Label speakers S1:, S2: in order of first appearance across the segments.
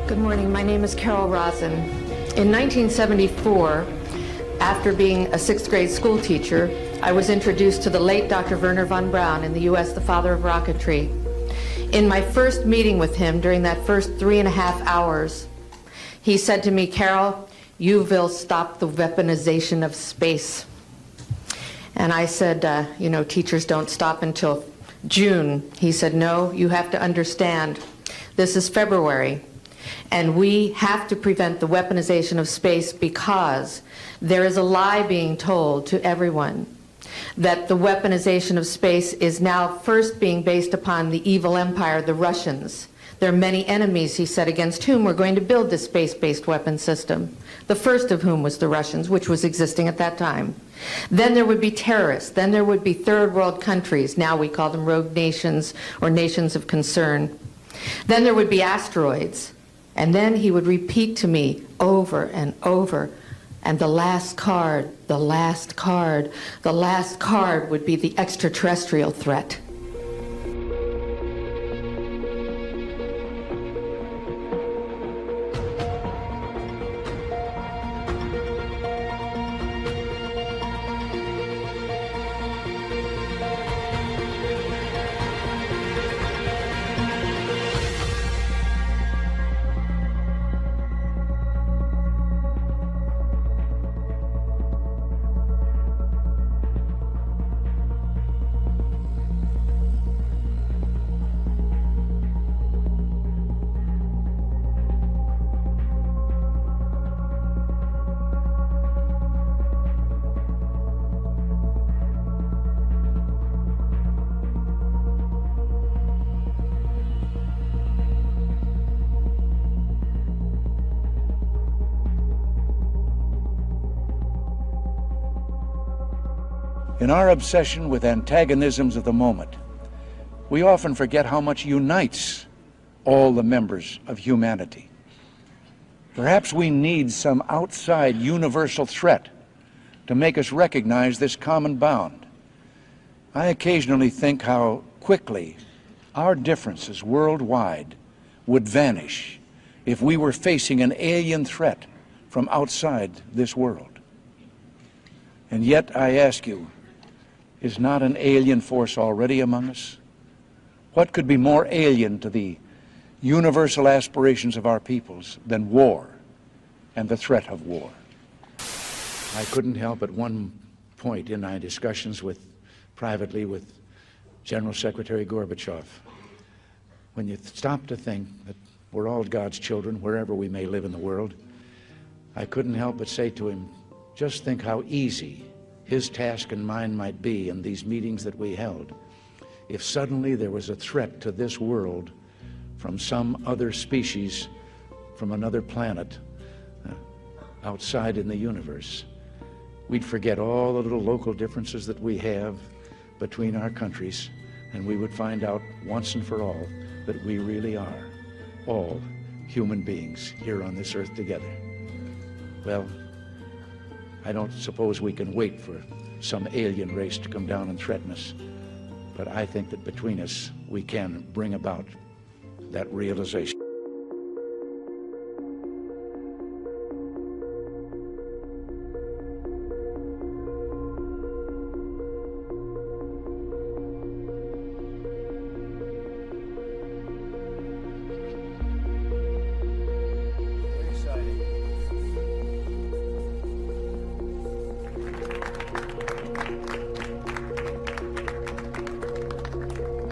S1: Good morning. My name is Carol Rosen. In 1974, after being a sixth grade school teacher, I was introduced to the late Dr. Wernher von Braun, in the U.S., the father of rocketry. In my first meeting with him, during that first 3.5 hours, he said to me, "Carol, you will stop the weaponization of space." And I said, you know, teachers don't stop until June. He said, "No, you have to understand, this is February. And we have to prevent the weaponization of space because there is a lie being told to everyone that the weaponization of space is now first being based upon the evil empire, the Russians. There are many enemies," he said, "against whom we're going to build this space-based weapon system, the first of whom was the Russians, which was existing at that time. Then there would be terrorists. Then there would be third world countries. Now we call them rogue nations or nations of concern. Then there would be asteroids." And then he would repeat to me over and over, and the last card, the last card, the last card would be the extraterrestrial threat.
S2: In our obsession with antagonisms of the moment, we often forget how much unites all the members of humanity. Perhaps we need some outside universal threat to make us recognize this common bound. I occasionally think how quickly our differences worldwide would vanish if we were facing an alien threat from outside this world. And yet, I ask you, is not an alien force already among us? What could be more alien to the universal aspirations of our peoples than war and the threat of war? I couldn't help at one point in my discussions privately with General Secretary Gorbachev, when you stop to think that we're all God's children wherever we may live in the world, I couldn't help but say to him, just think how easy his task and mine might be in these meetings that we held if suddenly there was a threat to this world from some other species, from another planet, outside in the universe. We'd forget all the little local differences that we have between our countries, and we would find out once and for all that we really are all human beings here on this earth together. Well, I don't suppose we can wait for some alien race to come down and threaten us, but I think that between us we can bring about that realization.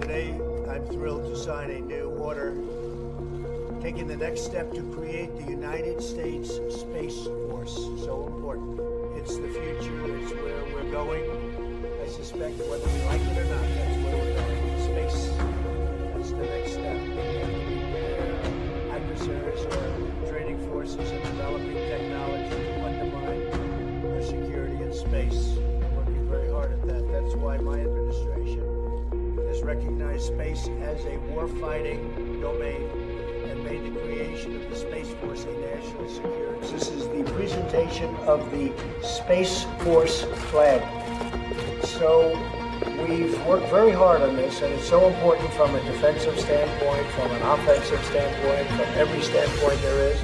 S3: Today, I'm thrilled to sign a new order taking the next step to create the United States Space Force. So important. It's the future. It's where we're going. I suspect whether we like it or not, that's where we're going. Space. That's the next step. Adversaries or training forces and developing technology to undermine our security in space. We're working very hard at that. That's why my administration has recognized space as a warfighting domain and made the creation of the Space Force a national security. This is the presentation of the Space Force flag. So we've worked very hard on this, and it's so important from a defensive standpoint, from an offensive standpoint, from every standpoint there is.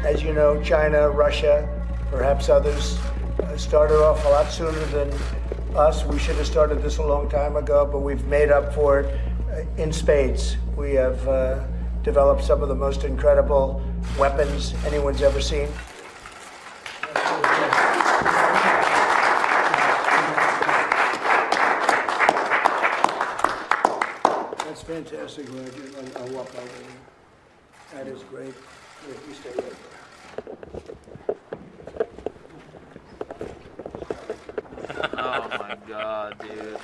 S3: As you know, China, Russia, perhaps others started off a lot sooner than us. We should have started this a long time ago, but we've made up for it in spades. We have developed some of the most incredible weapons anyone's ever seen. That's fantastic, Roger. I'll walk over there. That is great. You stay right there.
S4: Oh my God, dude.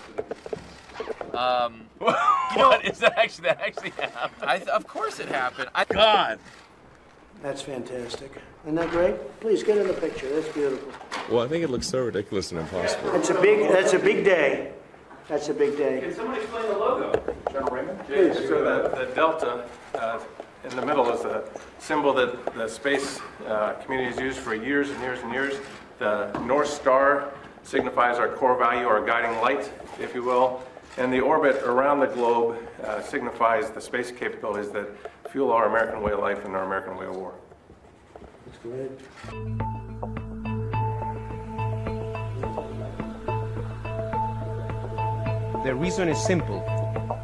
S5: What is that actually happened?
S4: Of course it happened.
S5: God.
S3: That's fantastic. Isn't that great? Please get in the picture. That's beautiful.
S6: Well, I think it looks so ridiculous and impossible.
S3: That's a big day. That's a big day.
S7: Can someone explain the logo, General Raymond?
S3: Please.
S7: So the delta in the middle is a symbol that the space community has used for years and years and years. The North Star signifies our core value, our guiding light, if you will. And the orbit around the globe signifies the space capabilities that fuel our American way of life and our American way of war.
S3: That's great.
S8: The reason is simple.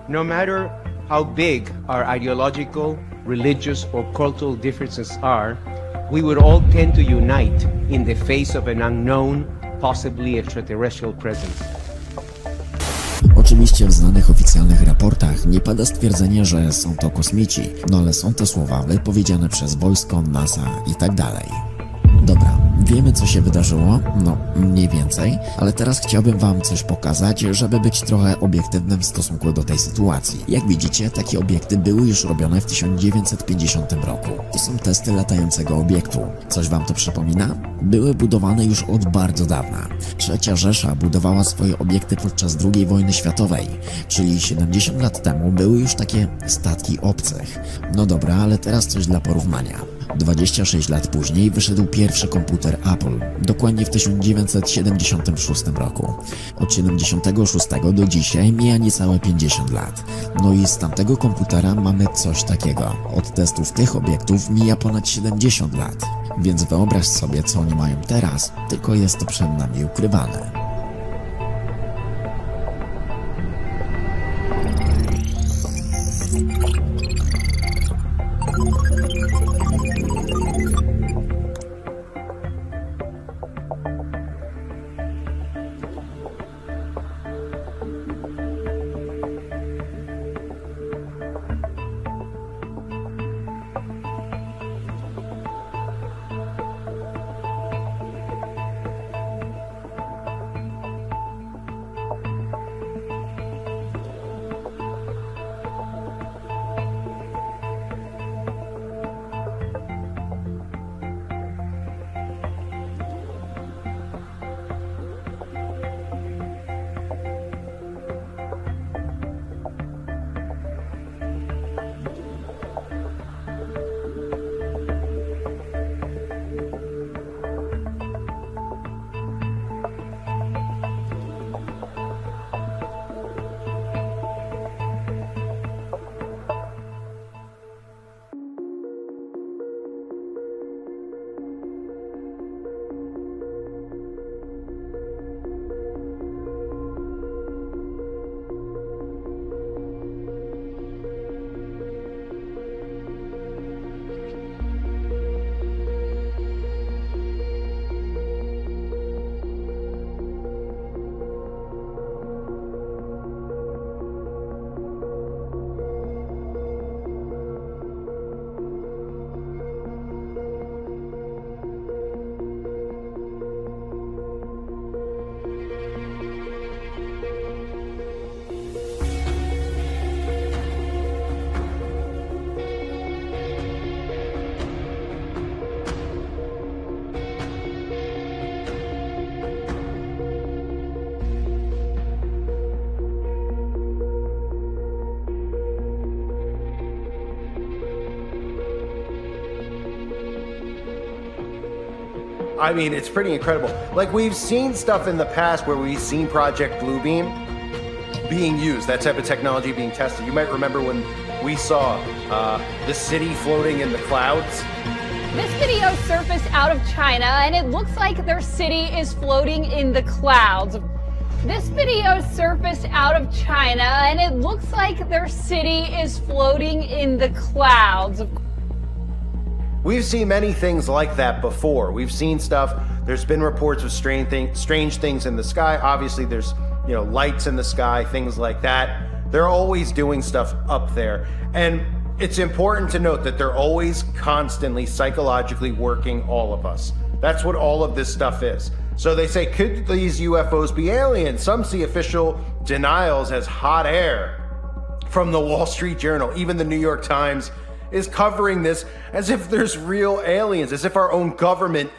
S8: No matter how big our ideological, religious, or cultural differences are, we would all tend to unite in the face of an unknown, possibly extraterrestrial presence.
S9: Oczywiście w znanych oficjalnych raportach nie pada stwierdzenie, że są to kosmici, no ale są to słowa wypowiedziane przez wojsko, NASA i tak dalej. Dobra, wiemy co się wydarzyło, no mniej więcej, ale teraz chciałbym wam coś pokazać, żeby być trochę obiektywnym w stosunku do tej sytuacji. Jak widzicie, takie obiekty były już robione w 1950 roku. To są testy latającego obiektu. Coś wam to przypomina? Były budowane już od bardzo dawna. Trzecia Rzesza budowała swoje obiekty podczas II wojny światowej, czyli 70 lat temu były już takie statki obcych. No dobra, ale teraz coś dla porównania. 26 lat później wyszedł pierwszy komputer Apple, dokładnie w 1976 roku. Od 76 do dzisiaj mija niecałe 50 lat. No i z tamtego komputera mamy coś takiego. Od testów tych obiektów mija ponad 70 lat. Więc wyobraź sobie, co oni mają teraz, tylko jest to przed nami ukrywane.
S10: I mean, it's pretty incredible. Like, we've seen stuff in the past where we've seen Project Blue Beam being used, that type of technology being tested. You might remember when we saw the city floating in the clouds.
S11: This video surfaced out of China, and it looks like their city is floating in the clouds. This video surfaced out of China, and it looks like their city is floating in the clouds.
S10: We've seen many things like that before. We've seen stuff, there's been reports of strange things in the sky. Obviously, there's, you know, lights in the sky, things like that. They're always doing stuff up there. And it's important to note that they're always constantly psychologically working all of us. That's what all of this stuff is. So they say, could these UFOs be aliens? Some see official denials as hot air from the Wall Street Journal. Even the New York Times is covering this as if there's real aliens, as if our own government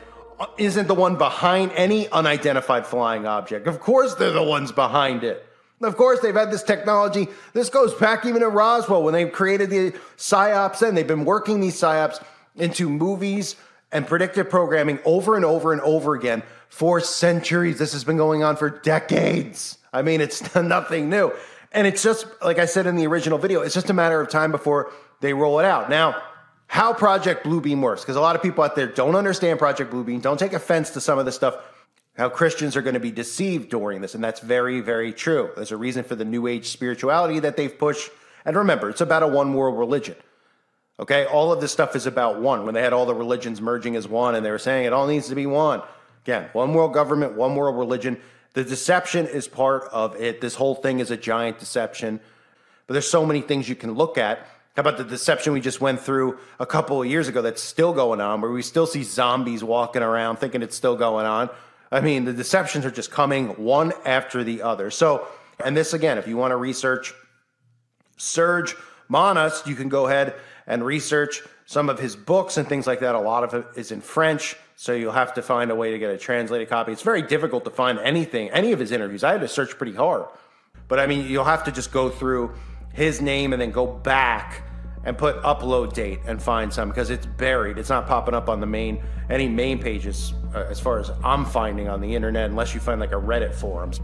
S10: isn't the one behind any unidentified flying object. Of course they're the ones behind it. Of course they've had this technology. This goes back even to Roswell when they created the PSYOPs, and they've been working these PSYOPs into movies and predictive programming over and over and over again for centuries. This has been going on for decades. I mean, it's nothing new. And it's just, like I said in the original video, it's just a matter of time before they roll it out. Now, how Project Blue Beam works, because a lot of people out there don't understand Project Blue Beam, don't take offense to some of this stuff, how Christians are going to be deceived during this, and that's very, very true. There's a reason for the New Age spirituality that they've pushed. And remember, it's about a one-world religion. Okay, all of this stuff is about one. When they had all the religions merging as one, and they were saying it all needs to be one. Again, one world government, one world religion. The deception is part of it. This whole thing is a giant deception. But there's so many things you can look at. How about the deception we just went through a couple of years ago that's still going on, where we still see zombies walking around thinking it's still going on? I mean, the deceptions are just coming one after the other. So, and this again, if you want to research Serge Monast, you can go ahead and research some of his books and things like that. A lot of it is in French, so you'll have to find a way to get a translated copy. It's very difficult to find anything, any of his interviews. I had to search pretty hard. But I mean, you'll have to just go through his name and then go back and put upload date and find some, because it's buried. It's not popping up on the any main pages as far as I'm finding on the internet, unless you find like a Reddit forums.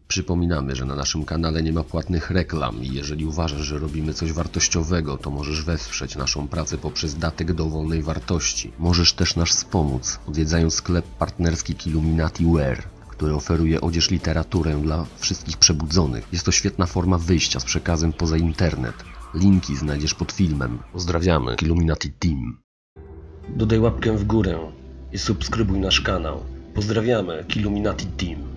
S12: Przypominamy, że na naszym kanale nie ma płatnych reklam i jeżeli uważasz, że robimy coś wartościowego, to możesz wesprzeć naszą pracę poprzez datek dowolnej wartości. Możesz też nas wspomóc, odwiedzając sklep partnerski Illuminati Wear, który oferuje odzież, literaturę dla wszystkich przebudzonych. Jest to świetna forma wyjścia z przekazem poza internet. Linki znajdziesz pod filmem. Pozdrawiamy, Illuminati Team. Dodaj łapkę w górę i subskrybuj nasz kanał. Pozdrawiamy, Illuminati Team.